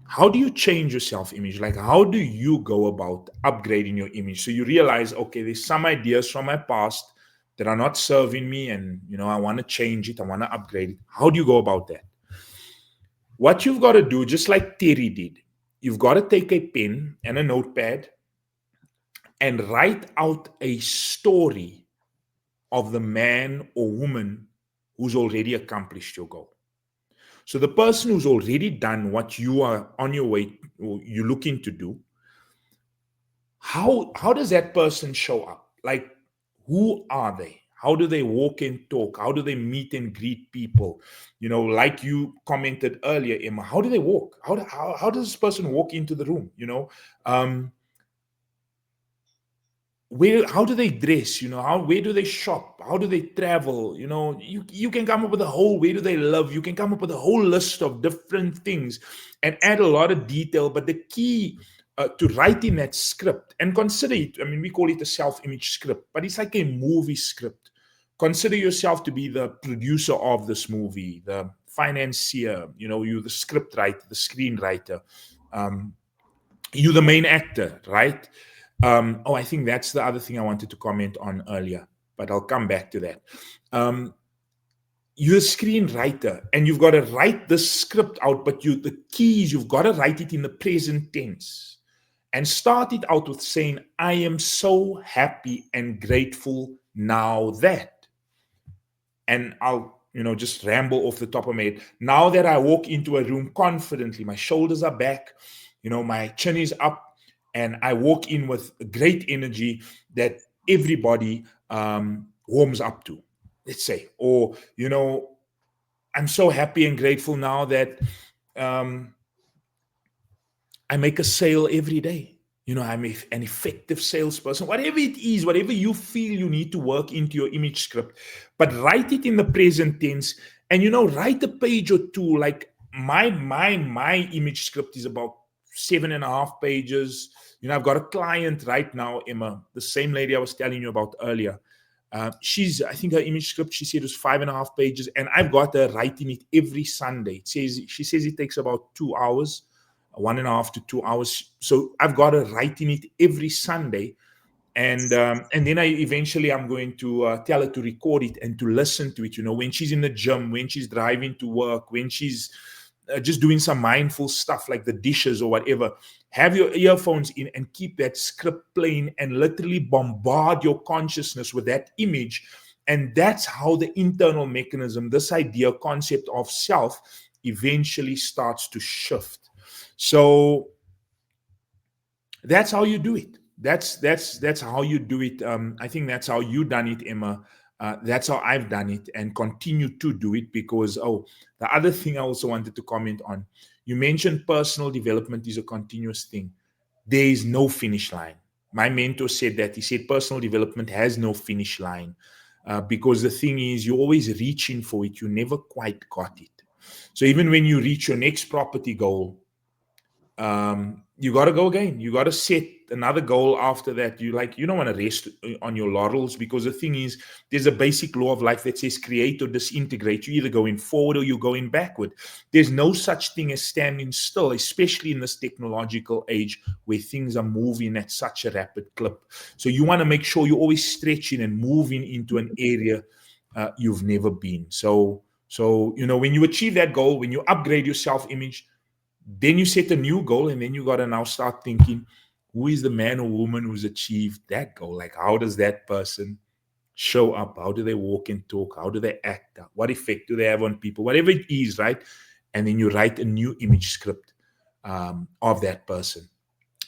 how do you change your self-image? Like, how do you go about upgrading your image? So you realize, okay, there's some ideas from my past that are not serving me, and I want to change it, I want to upgrade it. How do you go about that? What you've got to do, just like Terry did, you've got to take a pen and a notepad and write out a story of the man or woman who's already accomplished your goal. So the person who's already done what you are on your way or you're looking to do, how does that person show up? Like, who are they? How do they walk and talk? How do they meet and greet people? Like you commented earlier, Emma, how do they walk? How does this person walk into the room? Um, how do they dress? Where do they shop? How do they travel? You can come up with a whole, where do they live? You can come up with a whole list of different things and add a lot of detail. But the key to writing that script, and consider it, I mean, we call it a self-image script, but it's like a movie script. Consider yourself to be the producer of this movie, the financier, you're the script writer, the screenwriter, you're the main actor, right? I think that's the other thing I wanted to comment on earlier, but I'll come back to that. You're a screenwriter and you've got to write the script out, but the key is you've got to write it in the present tense and start it out with saying, I am so happy and grateful now that. And I'll just ramble off the top of my head. Now that I walk into a room confidently, my shoulders are back, my chin is up, and I walk in with great energy that everybody warms up to, let's say. Or, I'm so happy and grateful now that I make a sale every day. I'm an effective salesperson. Whatever it is, whatever you feel you need to work into your image script, but write it in the present tense. And write a page or two. Like my image script is about 7.5 pages. I've got a client right now, Emma, the same lady I was telling you about earlier. I think her image script, she said, was 5.5 pages, and I've got her writing it every Sunday. She says it takes about 2 hours, 1.5 to 2 hours. So I've got her writing it every Sunday, and then I'm going to tell her to record it and to listen to it. When she's in the gym, when she's driving to work, when she's just doing some mindful stuff like the dishes or whatever. Have your earphones in and keep that script playing and literally bombard your consciousness with that image. And that's how the internal mechanism, this idea, concept of self, eventually starts to shift. So that's how you do it. That's how you do it. I think that's how you done it, Emma. That's how I've done it and continue to do it because, the other thing I also wanted to comment on, you mentioned personal development is a continuous thing. There is no finish line. My mentor said that. He said personal development has no finish line because the thing is, you're always reaching for it. You never quite got it. So even when you reach your next property goal, you got to go again. You got to set another goal after that. You don't want to rest on your laurels because the thing is, there's a basic law of life that says create or disintegrate. You're either going forward or you're going backward. There's no such thing as standing still, especially in this technological age where things are moving at such a rapid clip. So you want to make sure you're always stretching and moving into an area you've never been. So when you achieve that goal, when you upgrade your self-image, then you set a new goal, and then you got to now start thinking, who is the man or woman who's achieved that goal? Like, how does that person show up? How do they walk and talk? How do they act? What effect do they have on people? Whatever it is, right? And then you write a new image script of that person.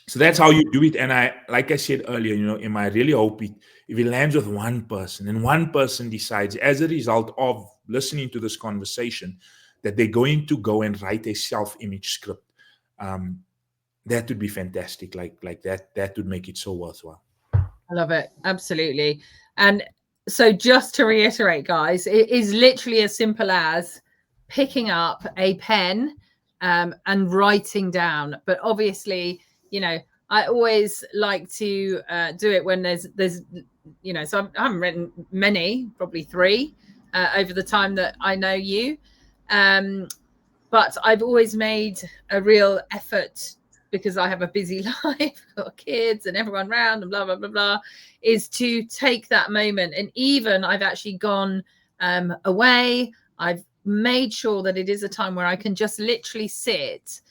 So that's how you do it. And like I said earlier, I really hope if it lands with one person and one person decides as a result of listening to this conversation that they're going to go and write a self-image script, that would be fantastic. Like that would make it so worthwhile. I love it. Absolutely. And so just to reiterate, guys, it is literally as simple as picking up a pen and writing down. But obviously, I always like to do it when there's so I haven't written many, probably 3 over the time that I know you. but I've always made a real effort, because I have a busy life, got kids and everyone around and blah blah blah blah, is to take that moment. And even I've actually gone away. I've made sure that it is a time where I can just literally sit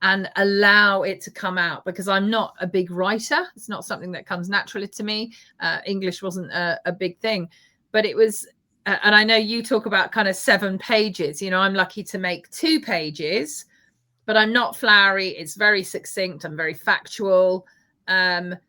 and allow it to come out, because I'm not a big writer. It's not something that comes naturally to me. English wasn't a big thing, but it was. And I know you talk about kind of 7 pages. You know, I'm lucky to make 2 pages, but I'm not flowery. It's very succinct. I'm very factual. But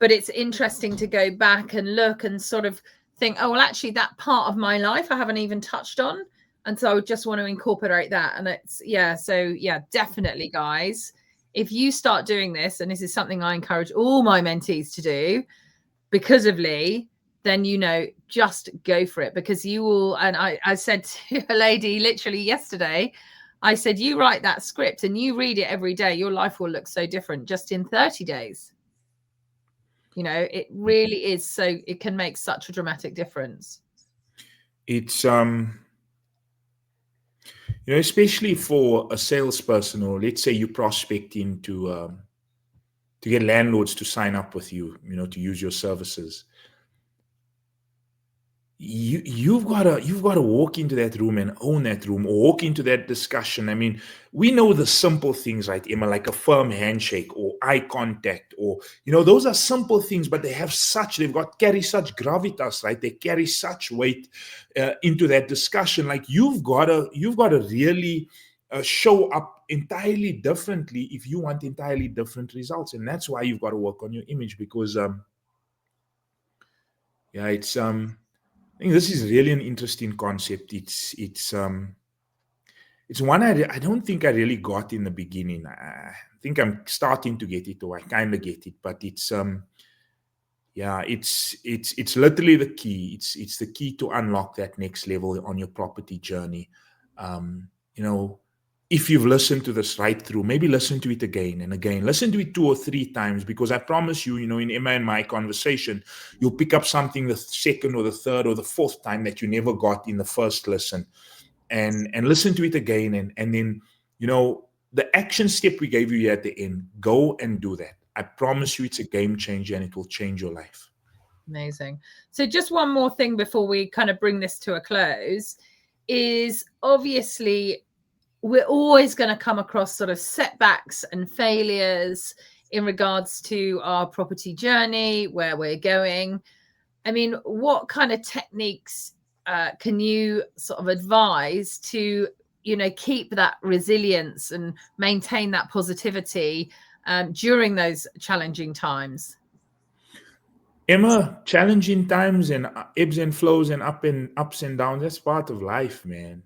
it's interesting to go back and look and sort of think, oh, well, actually, that part of my life I haven't even touched on. And so I would just want to incorporate that. And it's, yeah. So, yeah, definitely, guys, if you start doing this, and this is something I encourage all my mentees to do because of Lee, then, you know, just go for it, because you will. And I said to a lady literally yesterday, I said, you write that script and you read it every day, your life will look so different just in 30 days. You know, it really is. So it can make such a dramatic difference. It's especially for a salesperson, or let's say you prospecting to get landlords to sign up with you, to use your services. You've got to walk into that room and own that room, or walk into that discussion. I mean, we know the simple things, right, Emma, like a firm handshake or eye contact, or those are simple things, but carry such gravitas, right? They carry such weight into that discussion. Like you've got to really show up entirely differently if you want entirely different results, and that's why you've got to work on your image, because it's I think this is really an interesting concept. It's one I don't think I really got in the beginning. I think I'm starting to get it, or I kind of get it, but it's literally the key. It's the key to unlock that next level on your property journey. Um, you know, if you've listened to this right through, maybe listen to it again and again. Listen to it 2 or 3 times, because I promise you, in Emma and my conversation, you'll pick up something the second or the third or the fourth time that you never got in the first listen. And listen to it again, and then the action step we gave you here at the end, go and do that. I promise you it's a game changer, and it will change your life. Amazing. So just one more thing before we kind of bring this to a close is, obviously we're always going to come across sort of setbacks and failures in regards to our property journey, where we're going. I mean, what kind of techniques can you sort of advise to, keep that resilience and maintain that positivity during those challenging times? Emma, challenging times and ebbs and flows and ups and downs, that's part of life, man.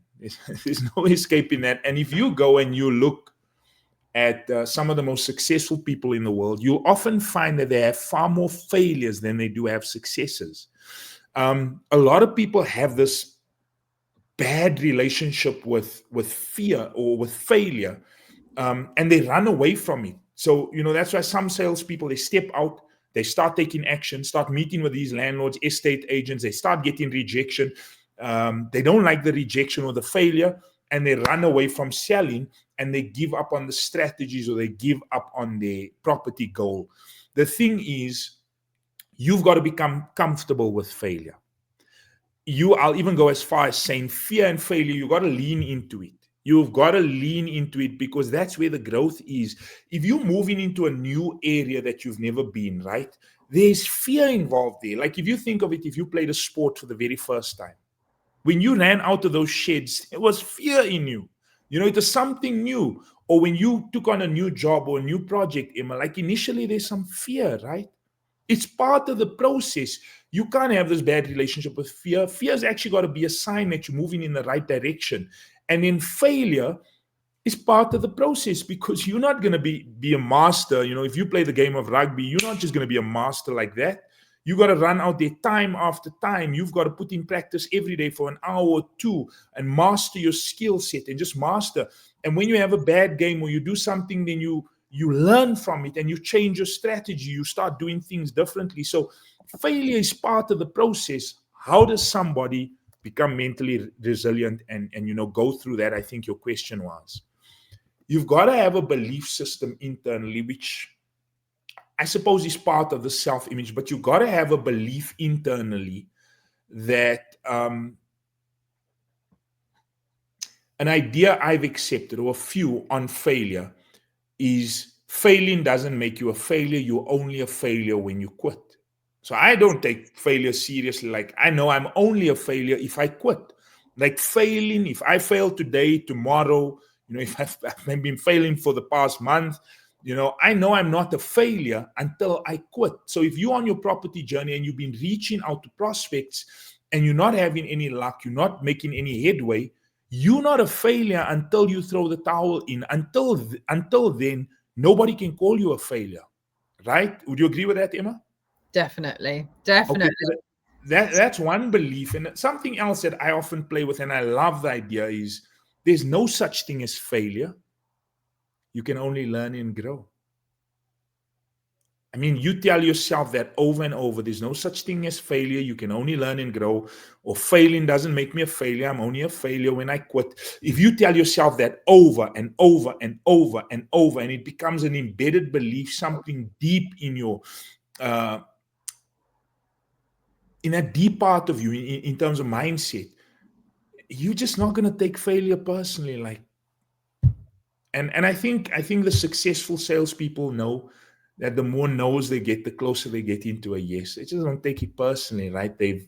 There's no escaping that. And if you go and you look at some of the most successful people in the world, you'll often find that they have far more failures than they do have successes. A lot of people have this bad relationship with fear or with failure, and they run away from it. So that's why some salespeople, they step out, they start taking action, start meeting with these landlords, estate agents, they start getting rejection. They don't like the rejection or the failure, and they run away from selling, and they give up on the strategies, or they give up on their property goal. The thing is, you've got to become comfortable with failure. I'll even go as far as saying fear and failure, you've got to lean into it. You've got to lean into it, because that's where the growth is. If you're moving into a new area that you've never been, right, there's fear involved there. Like if you think of it, if you played a sport for the very first time, when you ran out of those sheds, it was fear in you. It was something new. Or when you took on a new job or a new project, Emma, like initially there's some fear, right? It's part of the process. You can't have this bad relationship with fear. Fear's actually got to be a sign that you're moving in the right direction. And then failure is part of the process, because you're not going to be a master. If you play the game of rugby, you're not just going to be a master like that. You got to run out there time after time. You've got to put in practice every day for an hour or two and master your skill set, and just master. And when you have a bad game or you do something, then you learn from it and you change your strategy. You start doing things differently. So failure is part of the process. How does somebody become mentally resilient and go through that? I think your question was. you've got to have a belief system internally, which I suppose is part of the self-image, but you've got to have a belief internally that an idea I've accepted, or a few, on failure is failing doesn't make you a failure. You're only a failure when you quit. So I don't take failure seriously. Like, I know I'm only a failure if I quit. Like, failing, if I fail today, tomorrow, if I've been failing for the past month, I know I'm not a failure until I quit. So if you're on your property journey and you've been reaching out to prospects and you're not having any luck, you're not making any headway, you're not a failure until you throw the towel in. Until then, nobody can call you a failure, right? Would you agree with that, Emma? Definitely. Okay, Definitely. so that's one belief. And something else that I often play with, and I love the idea, is there's no such thing as failure. You can only learn and grow. I mean, you tell yourself that over and over. There's no such thing as failure. You can only learn and grow. Or failing doesn't make me a failure. I'm only a failure when I quit. If you tell yourself that over and over and over and over, and it becomes an embedded belief, something deep in your in a deep part of you, in terms of mindset, you're just not going to take failure personally. Like, and I think the successful salespeople know that the more no's they get, the closer they get into a yes. They just don't take it personally, right? They've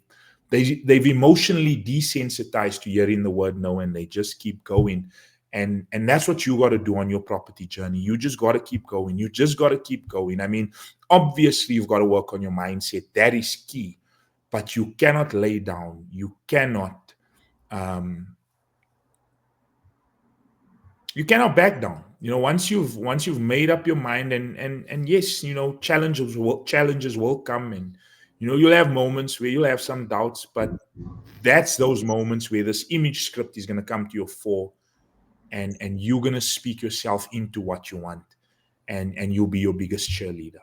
emotionally desensitized to hearing the word no, and they just keep going. And that's what you got to do on your property journey. You just got to keep going. You just got to keep going. I mean, obviously you've got to work on your mindset. That is key. But you cannot lay down. Um, you cannot back down. Once you've made up your mind, and yes, challenges will come, and you'll have moments where you'll have some doubts, but that's those moments where this image script is going to come to your fore, and you're going to speak yourself into what you want, and you'll be your biggest cheerleader.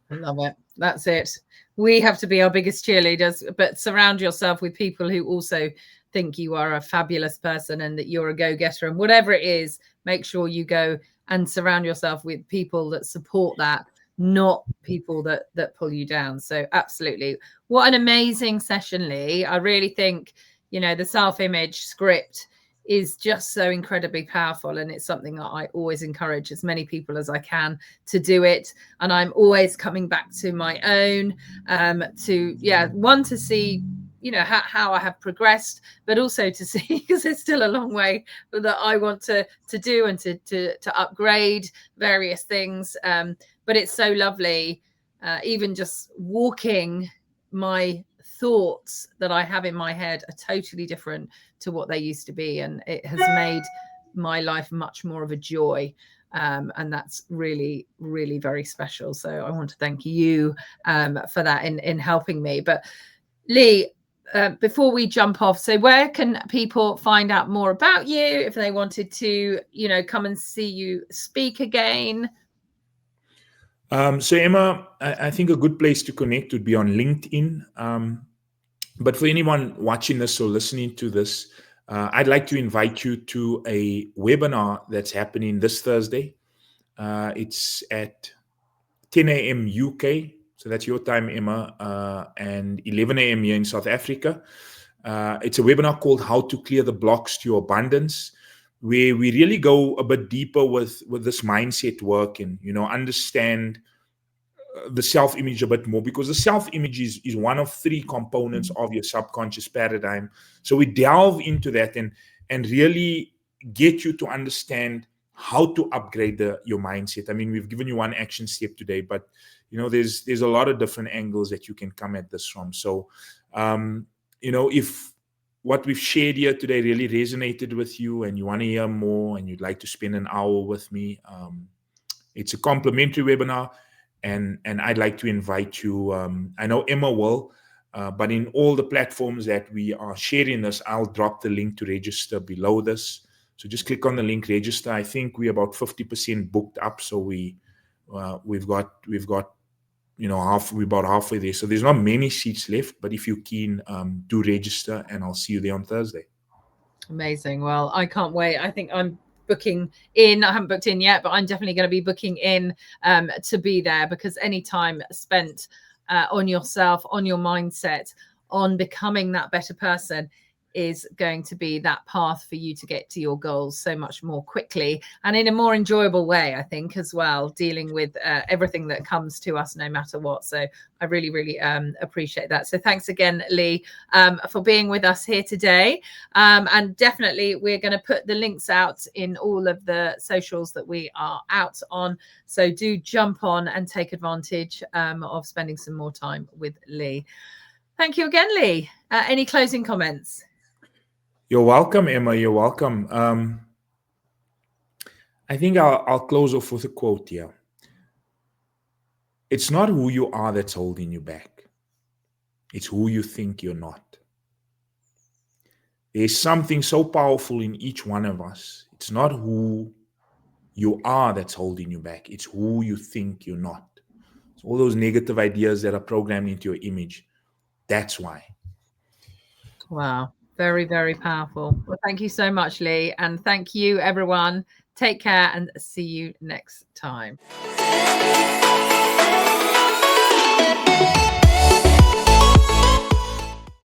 I love it. That's it. We have to be our biggest cheerleaders, but surround yourself with people who also think you are a fabulous person and that you're a go-getter, and whatever it is, make sure you go and surround yourself with people that support that, not people that pull you down. So absolutely. What an amazing session, Lee. I really think, the self-image script is just so incredibly powerful, and it's something that I always encourage as many people as I can to do it. And I'm always coming back to my own to see how I have progressed, but also to see, because there's still a long way that I want to do, and to upgrade various things. But it's so lovely, even just walking. My thoughts that I have in my head are totally different to what they used to be, and it has made my life much more of a joy. And that's really, really very special. So I want to thank you for that in helping me. But Lee, before we jump off, so where can people find out more about you if they wanted to, come and see you speak again? So Emma, I think a good place to connect would be on LinkedIn. But for anyone watching this or listening to this, I'd like to invite you to a webinar that's happening this Thursday. It's at 10 a.m. UK, so that's your time, Emma, and 11 a.m. here in South Africa. It's a webinar called How to Clear the Blocks to Your Abundance, where we really go a bit deeper with this mindset work, and understand the self-image a bit more, because the self-image is one of three components of your subconscious paradigm. So we delve into that and really get you to understand how to upgrade your mindset. I mean, we've given you one action step today, but there's a lot of different angles that you can come at this from. So if what we've shared here today really resonated with you and you want to hear more and you'd like to spend an hour with me, it's a complimentary webinar. And I'd like to invite you. I know Emma will, but in all the platforms that we are sharing this, I'll drop the link to register below this. So just click on the link, register. I think we're about 50% booked up, so we've got we're about halfway there. So there's not many seats left, but if you're keen, do register, and I'll see you there on Thursday. Amazing. Well, I can't wait. I think I'm booking in. I haven't booked in yet, but I'm definitely going to be booking in to be there, because any time spent on yourself, on your mindset, on becoming that better person is going to be that path for you to get to your goals so much more quickly and in a more enjoyable way, I think, as well, dealing with everything that comes to us no matter what. So I really, really appreciate that. So thanks again, Lee, for being with us here today. And definitely we're going to put the links out in all of the socials that we are out on. So do jump on and take advantage of spending some more time with Lee. Thank you again, Lee. Any closing comments? You're welcome, Emma. You're welcome. I think I'll close off with a quote here. It's not who you are that's holding you back. It's who you think you're not. There's something so powerful in each one of us. It's not who you are that's holding you back. It's who you think you're not. So all those negative ideas that are programmed into your image, that's why. Wow. Very, very powerful. Well, thank you so much, Lee. And thank you, everyone. Take care and see you next time.